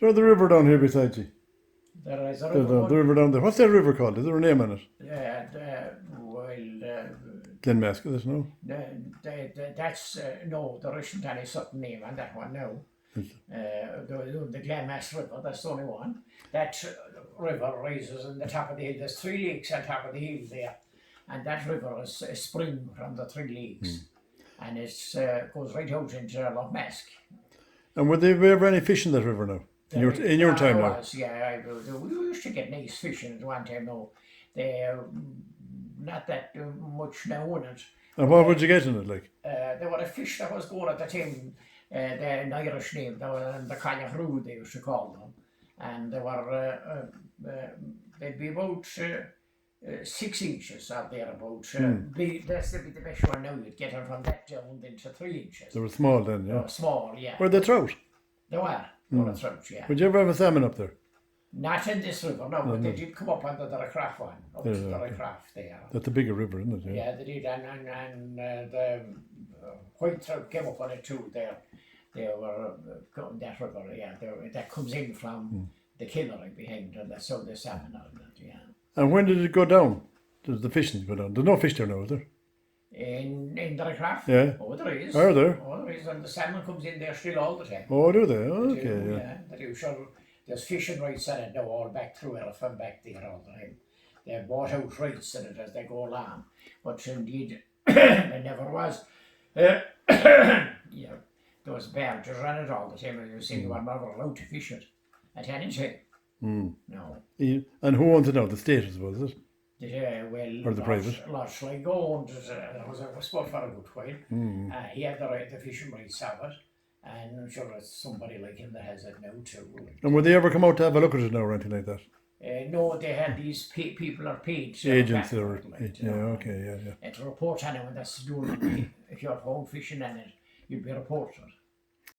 There's the river down here beside you. There is a The river. river down there. What's that river called? Is there a name on it? Glenmask, is it? No? That's no, there isn't any certain name on that one, no. The Glenmask River, that's the only one. That river rises on the top of the hill. There's 3 lakes on top of the hill there, and that river is a spring from the 3 lakes, and it goes right out into Tourmakeady. And would there be ever any fish in that river now? In your time now? Yeah, we used to get nice fishing at one time. No, they not that much now in it. And what would you get in it, like? There were a fish that was going at the time, an Irish name, the Callahroo they used to call them, and they were they'd be about 6 inches or thereabouts. That's the best one now. You'd get them from that down into 3 inches. They were small then, yeah. They were small, yeah. Were they trout? They were. They were trout, yeah. Would you ever have a salmon up there? Not in this river, no, but they did come up under the Craft one, up to the Craft there. That's a bigger river, isn't it? Yeah, they did, and the Whyte trout came up on it too. They were that river, yeah. That comes in from the Killery behind, and that's how the salmon are in it, yeah. And when did it go down? Does the fishing go down? There's no fish there now, is there? In the Craft? Yeah. Oh, there is. Are there? Oh, there is, and the salmon comes in there still all the time. Oh, do they? Oh, They okay, do, yeah. They do, sure. There's fishing rights in it now, all back through it, from back there all the time. They bought out rights in it as they go along. But indeed, there never was. Yeah, there was barges on it all the time, and you see you were never allowed to fish it at any time. No. And who owns it now? The state, I suppose, is it? Well, Or the private? Lord Sligo owned it. It was for a good while. He had the fishing rights of it. And I'm sure it's somebody like him that has it now too. And would they ever come out to have a look at it now or anything like that? No, they had these people are paid. Agents that are, okay, yeah. And to report on it when that's doing, if you're home fishing in it, you'd be reported.